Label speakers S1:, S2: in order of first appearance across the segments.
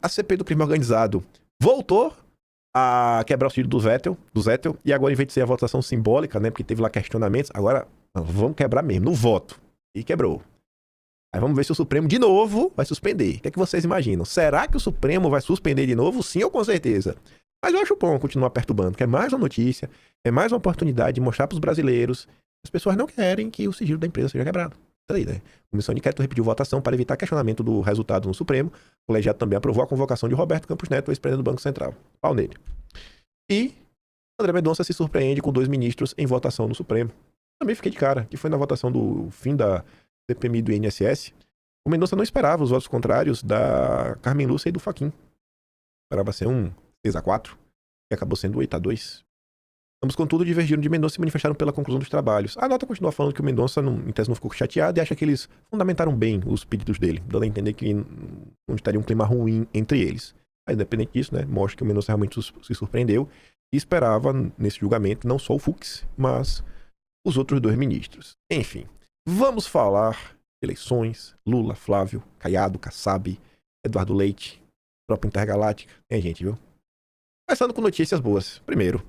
S1: a CPI do crime organizado voltou a quebrar o sigilo do Zettel, e agora, em vez de ser a votação simbólica, né, porque teve lá questionamentos, agora vamos quebrar mesmo, no voto. E quebrou. Aí vamos ver se o Supremo, de novo, vai suspender. O que é que vocês imaginam? Será que o Supremo vai suspender de novo? Sim ou com certeza? Mas eu acho bom continuar perturbando, que é mais uma notícia, é mais uma oportunidade de mostrar para os brasileiros que as pessoas não querem que o sigilo da empresa seja quebrado. Isso aí, né? A Comissão de Inquérito repediu votação para evitar questionamento do resultado no Supremo. O colegiado também aprovou a convocação de Roberto Campos Neto, ex-presidente do Banco Central. Pau nele. E André Mendonça se surpreende com 2 ministros em votação no Supremo. Também fiquei de cara, que foi na votação do fim da CPMI do INSS. O Mendonça não esperava os votos contrários da Carmen Lúcia e do Fachin. Esperava ser um 6-4, que acabou sendo 8-2. Ambos, contudo, divergiram de Mendonça e manifestaram pela conclusão dos trabalhos. A nota continua falando que o Mendonça, em tese, não ficou chateado e acha que eles fundamentaram bem os pedidos dele, dando a entender que não estaria um clima ruim entre eles. Mas, independente disso, né, mostra que o Mendonça realmente se surpreendeu e esperava, nesse julgamento, não só o Fux, mas os outros 2 ministros. Enfim, vamos falar de eleições, Lula, Flávio, Caiado, Kassab, Eduardo Leite, própria Intergaláctica. Tem gente, viu? Começando com notícias boas. Primeiro,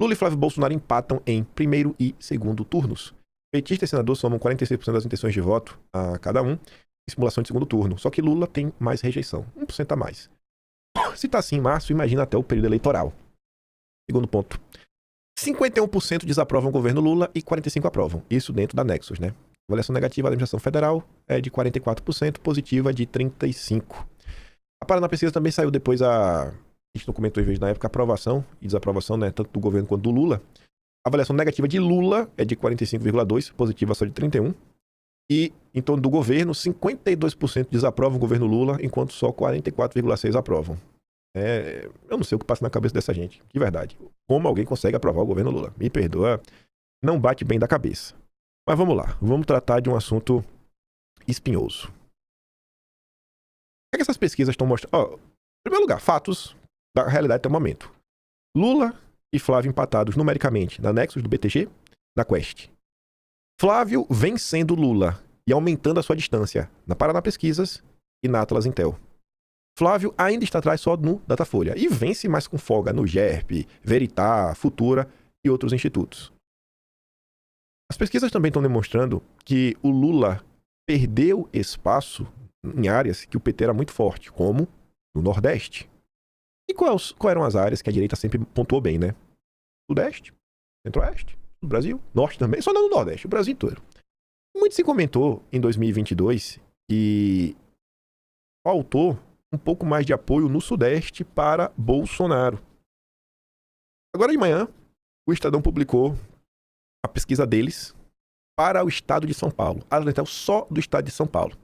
S1: Lula e Flávio Bolsonaro empatam em primeiro e segundo turnos. Petista e senador somam 46% das intenções de voto a cada um em simulação de segundo turno. Só que Lula tem mais rejeição, 1% a mais. Se tá assim em março, imagina até o período eleitoral. Segundo ponto. 51% desaprovam o governo Lula e 45% aprovam. Isso dentro da Nexus, né? Avaliação negativa da administração federal é de 44%, positiva de 35%. A Paraná Pesquisa também saiu depois a gente não comentou em vez na época, aprovação e desaprovação, né, tanto do governo quanto do Lula. A avaliação negativa de Lula é de 45,2%, positiva só de 31%. E em torno do governo, 52% desaprovam o governo Lula, enquanto só 44,6% aprovam. Eu não sei o que passa na cabeça dessa gente, de verdade. Como alguém consegue aprovar o governo Lula? Me perdoa, não bate bem da cabeça. Mas vamos lá, vamos tratar de um assunto espinhoso. O que é que essas pesquisas estão mostrando? Em primeiro lugar, fatos da realidade até o momento. Lula e Flávio empatados numericamente na Nexus do BTG, na Quest. Flávio vencendo Lula e aumentando a sua distância na Paraná Pesquisas e na Atlas Intel. Flávio ainda está atrás só no Datafolha e vence mais com folga no GERP, Veritá, Futura e outros institutos. As pesquisas também estão demonstrando que o Lula perdeu espaço em áreas que o PT era muito forte, como no Nordeste. E quais eram as áreas que a direita sempre pontuou bem, né? Sudeste, Centro-Oeste, do Brasil, Norte também, só não no Nordeste, o Brasil inteiro. Muito se comentou em 2022 que faltou um pouco mais de apoio no Sudeste para Bolsonaro. Agora de manhã, o Estadão publicou a pesquisa deles para o estado de São Paulo. Só do estado de São Paulo.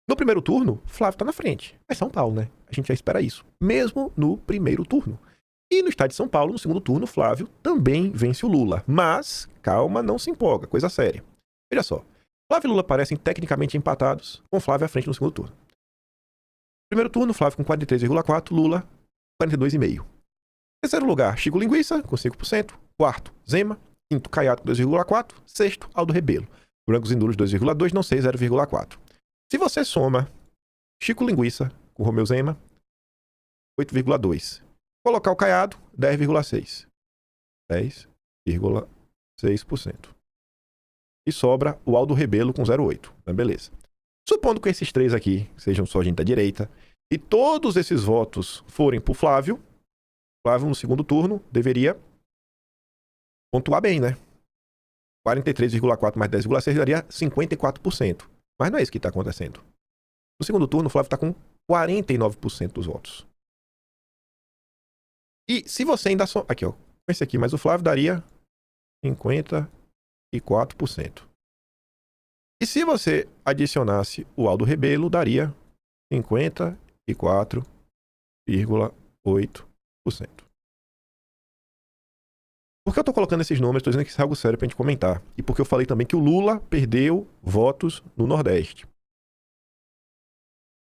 S1: No primeiro turno, Flávio está na frente. É São Paulo, né? A gente já espera isso. Mesmo no primeiro turno. E no estado de São Paulo, no segundo turno, Flávio também vence o Lula. Mas, calma, não se empolga. Coisa séria. Veja só. Flávio e Lula parecem tecnicamente empatados, com Flávio à frente no segundo turno. Primeiro turno, Flávio com 43,4%, Lula 42,5%. Terceiro lugar, Chico Linguiça, com 5%. Quarto, Zema. Quinto, Caiado, com 2,4%. Sexto, Aldo Rebelo. Brancos e nulos, 2,2%. Não sei, 0,4%. Se você soma Chico Linguiça com Romeu Zema, 8,2%. Colocar o Caiado, 10,6%. 10,6%. E sobra o Aldo Rebelo com 0,8%. Mas beleza. Supondo que esses três aqui sejam só gente da direita, e todos esses votos forem pro Flávio, Flávio no segundo turno deveria pontuar bem, né? 43,4 mais 10,6 daria 54%. Mas não é isso que está acontecendo. No segundo turno, o Flávio está com 49% dos votos. E se você ainda só... Aqui, ó. Com esse aqui, mas o Flávio daria 54%. E se você adicionasse o Aldo Rebelo, daria 54,8%. Por que eu tô colocando esses números? Tô dizendo que isso é algo sério pra gente comentar. E porque eu falei também que o Lula perdeu votos no Nordeste.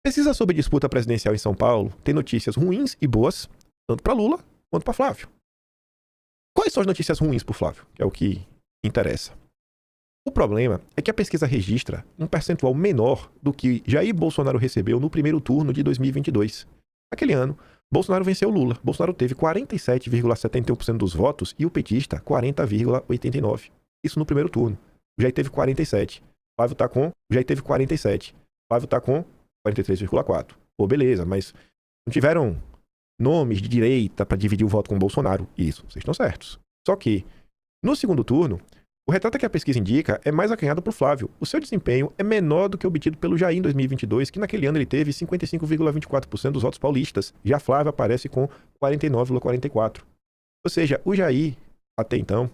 S1: Pesquisa sobre disputa presidencial em São Paulo tem notícias ruins e boas, tanto para Lula quanto para Flávio. Quais são as notícias ruins pro Flávio? Que é o que interessa. O problema é que a pesquisa registra um percentual menor do que Jair Bolsonaro recebeu no primeiro turno de 2022. Naquele ano, Bolsonaro venceu Lula. Bolsonaro teve 47,71% dos votos e o petista 40,89%. Isso no primeiro turno. O Jair teve 47%. Flávio tá com... O Jair teve 47%. Flávio tá com 43,4%. Pô, beleza, mas não tiveram nomes de direita para dividir o voto com o Bolsonaro. Isso, vocês estão certos. Só que, no segundo turno, o retrato que a pesquisa indica é mais acanhado para o Flávio. O seu desempenho é menor do que o obtido pelo Jair em 2022, que naquele ano ele teve 55,24% dos votos paulistas. Já Flávio aparece com 49,44%. Ou seja, o Jair, até então,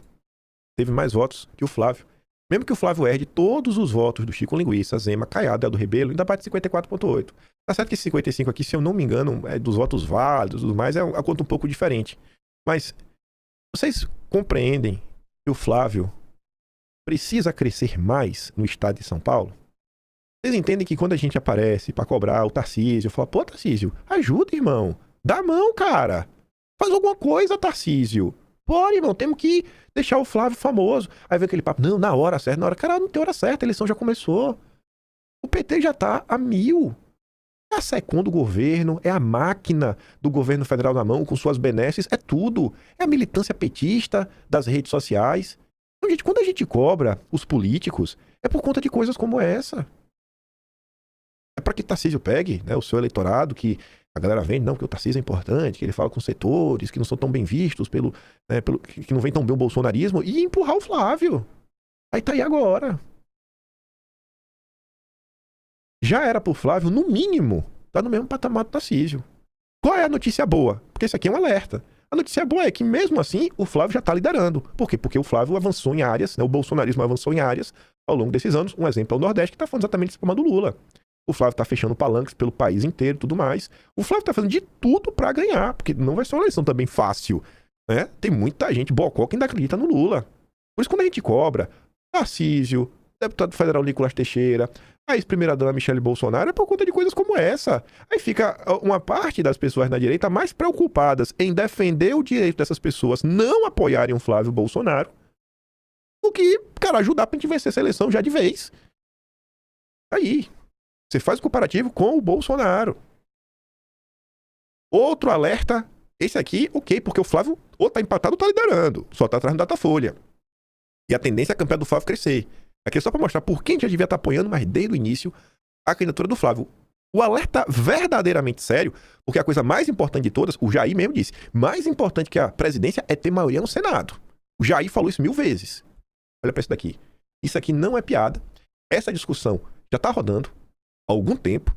S1: teve mais votos que o Flávio. Mesmo que o Flávio herde todos os votos do Chico Linguiça, Zema, Caiado e Aldo Rebelo, ainda bate 54,8%. Tá certo que esse 55 aqui, se eu não me engano, é dos votos válidos e tudo mais, é a conta um pouco diferente. Mas vocês compreendem que o Flávio precisa crescer mais no estado de São Paulo? Vocês entendem que quando a gente aparece pra cobrar o Tarcísio, fala, pô, Tarcísio, ajuda, irmão. Dá a mão, cara. Faz alguma coisa, Tarcísio. Pô, irmão, temos que deixar o Flávio famoso. Aí vem aquele papo, não, na hora certa, na hora. Cara, não tem hora certa, a eleição já começou. O PT já tá a 1000. É a SECOM do governo, é a máquina do governo federal na mão, com suas benesses, é tudo. É a militância petista das redes sociais. Então, gente, quando a gente cobra os políticos, é por conta de coisas como essa. É para que Tarcísio pegue, né, o seu eleitorado, que a galera vende, não, que o Tarcísio é importante, que ele fala com setores que não são tão bem vistos, que não vem tão bem o bolsonarismo, e empurrar o Flávio. Aí tá aí agora. Já era pro Flávio, no mínimo, tá no mesmo patamar do Tarcísio. Qual é a notícia boa? Porque isso aqui é um alerta. A notícia boa é que, mesmo assim, o Flávio já tá liderando. Por quê? Porque o Flávio avançou em áreas, né, o bolsonarismo avançou em áreas ao longo desses anos. Um exemplo é o Nordeste, que tá falando exatamente desse problema do Lula. O Flávio tá fechando palanques pelo país inteiro e tudo mais. O Flávio tá fazendo de tudo pra ganhar, porque não vai ser uma eleição também fácil, né? Tem muita gente bocó que ainda acredita no Lula. Por isso, quando a gente cobra Tarcísio, deputado federal Nicolás Teixeira, a ex-primeira-dama Michele Bolsonaro, é por conta de coisas como essa. Aí fica uma parte das pessoas na direita mais preocupadas em defender o direito dessas pessoas não apoiarem o Flávio Bolsonaro do que, cara, ajudar pra gente vencer essa eleição já de vez. Aí, você faz o comparativo com o Bolsonaro. Outro alerta, esse aqui, ok, porque o Flávio ou tá empatado ou tá liderando, só tá atrás do Datafolha. E a tendência é a campanha do Flávio crescer. Aqui é só pra mostrar por quem já devia estar apoiando, mas desde o início, a candidatura do Flávio. O alerta verdadeiramente sério, porque a coisa mais importante de todas, o Jair mesmo disse, mais importante que a presidência é ter maioria no Senado. O Jair falou isso 1000 vezes. Olha pra isso daqui. Isso aqui não é piada. Essa discussão já tá rodando há algum tempo.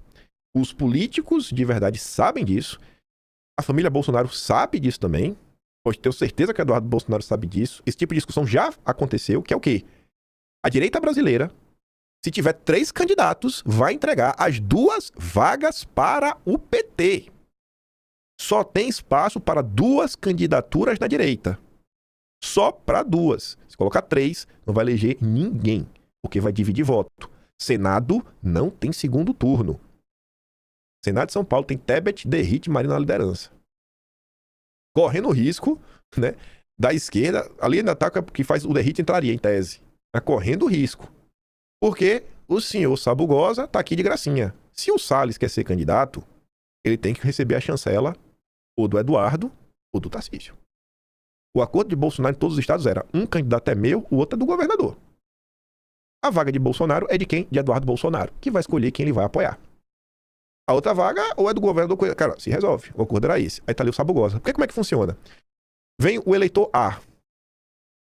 S1: Os políticos de verdade sabem disso. A família Bolsonaro sabe disso também. Pode ter certeza que o Eduardo Bolsonaro sabe disso. Esse tipo de discussão já aconteceu, que é o quê? A direita brasileira, se tiver 3 candidatos, vai entregar as 2 vagas para o PT. Só tem espaço para 2 candidaturas da direita. Só para 2. Se colocar 3, não vai eleger ninguém, porque vai dividir voto. Senado não tem segundo turno. Senado de São Paulo tem Tebet, Derrite e Marina na liderança. Correndo o risco, né, da esquerda, ali ainda tá que faz o Derrite entraria em tese. Mas correndo o risco. Porque o senhor Sabugosa tá aqui de gracinha. Se o Salles quer ser candidato, ele tem que receber a chancela ou do Eduardo ou do Tarcísio. O acordo de Bolsonaro em todos os estados era um candidato é meu, o outro é do governador. A vaga de Bolsonaro é de quem? De Eduardo Bolsonaro, que vai escolher quem ele vai apoiar. A outra vaga ou é do governador... Cara, se resolve. O acordo era esse. Aí tá ali o Sabugosa. Porque como é que funciona? Vem o eleitor A.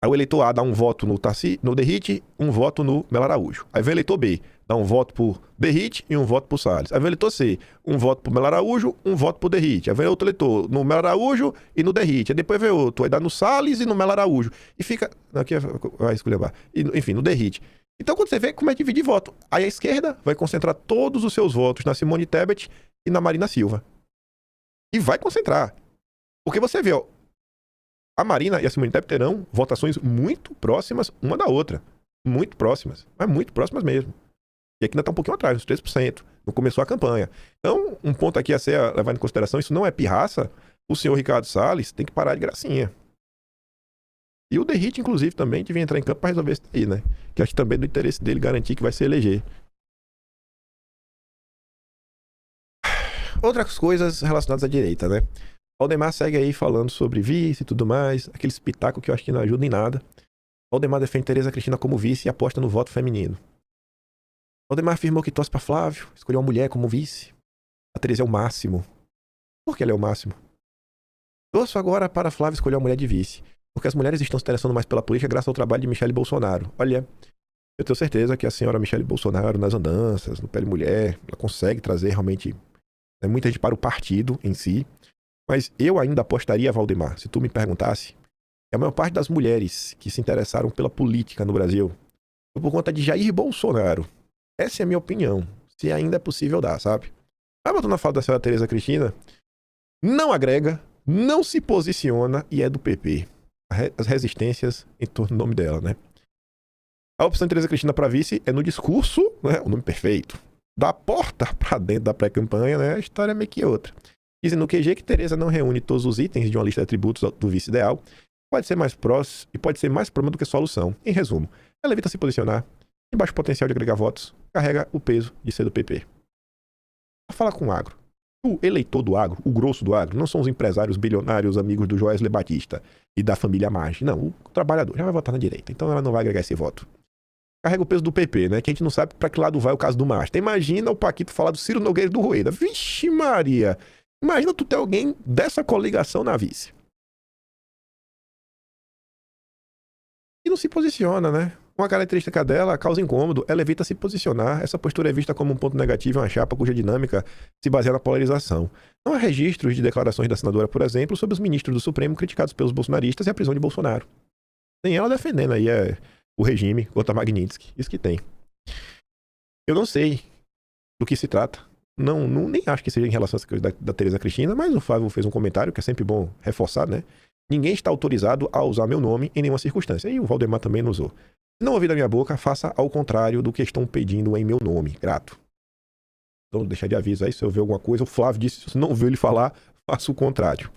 S1: Aí o eleitor A dá um voto no Derrite, um voto no Melo Araújo. Aí vem o eleitor B, dá um voto pro Derrite e um voto pro Salles. Aí vem o eleitor C, um voto pro Melo Araújo, um voto pro Derrite. Aí vem outro eleitor no Melo Araújo e no Derrite. Aí depois vem outro, aí dá no Salles e no Melo Araújo. E fica... Aqui vai escolher. Enfim, no Derrite. Então quando você vê como é dividir voto, aí a esquerda vai concentrar todos os seus votos na Simone Tebet e na Marina Silva. E vai concentrar. Porque você vê, ó, a Marina e a Simone Tebet terão votações muito próximas uma da outra. Muito próximas. Mas muito próximas mesmo. E aqui ainda está um pouquinho atrás, uns 3%. Não começou a campanha. Então, um ponto aqui a ser levado em consideração, isso não é pirraça. O senhor Ricardo Salles tem que parar de gracinha. E o Derrite, inclusive, também devia entrar em campo para resolver isso aí, né? Que acho que também é do interesse dele garantir que vai se eleger. Outras coisas relacionadas à direita, né? Valdemar segue aí falando sobre vice e tudo mais, aquele espetáculo que eu acho que não ajuda em nada. Valdemar defende Tereza Cristina como vice e aposta no voto feminino. Valdemar afirmou que torce para Flávio, escolheu uma mulher como vice. A Tereza é o máximo. Por que ela é o máximo? Torço agora para Flávio escolher uma mulher de vice, porque as mulheres estão se interessando mais pela política graças ao trabalho de Michele Bolsonaro. Olha, eu tenho certeza que a senhora Michele Bolsonaro, nas andanças, no Pele Mulher, ela consegue trazer realmente muita gente para o partido em si. Mas eu ainda apostaria, Valdemar, se tu me perguntasse, que a maior parte das mulheres que se interessaram pela política no Brasil foi por conta de Jair Bolsonaro. Essa é a minha opinião, se ainda é possível dar, sabe? Mas voltando na fala da senhora Tereza Cristina, não agrega, não se posiciona e é do PP. As resistências em torno do nome dela, né? A opção de Tereza Cristina para vice é no discurso, né? O nome perfeito. Da porta para dentro da pré-campanha, né? A história é meio que outra. Dizem no QG que Tereza não reúne todos os itens de uma lista de atributos do vice ideal, pode ser mais próximo e pode ser mais problema do que solução. Em resumo, ela evita se posicionar, tem baixo potencial de agregar votos, carrega o peso de ser do PP. Fala com o agro. O eleitor do agro, o grosso do agro, não são os empresários bilionários amigos do Joesley Batista e da família Maggi. Não, o trabalhador já vai votar na direita, então ela não vai agregar esse voto. Carrega o peso do PP, né? Que a gente não sabe pra que lado vai o caso do Masta. Imagina o Paquito falar do Ciro Nogueira e do Rueda. Vixe Maria! Imagina tu ter alguém dessa coligação na vice. E não se posiciona, né? Uma característica dela causa incômodo, ela evita se posicionar. Essa postura é vista como um ponto negativo em uma chapa cuja dinâmica se baseia na polarização. Não há registros de declarações da senadora, por exemplo, sobre os ministros do Supremo criticados pelos bolsonaristas e a prisão de Bolsonaro. Tem ela defendendo aí o regime contra Magnitsky. Isso que tem. Eu não sei do que se trata. Não, nem acho que seja em relação a essa coisa da Tereza Cristina, mas o Flávio fez um comentário que é sempre bom reforçar, né? Ninguém está autorizado a usar meu nome em nenhuma circunstância. E o Valdemar também não usou. Se não ouvir da minha boca, faça ao contrário do que estão pedindo em meu nome. Grato. Então, deixar de aviso aí, se eu ver alguma coisa, o Flávio disse, se não ouviu ele falar, faça o contrário.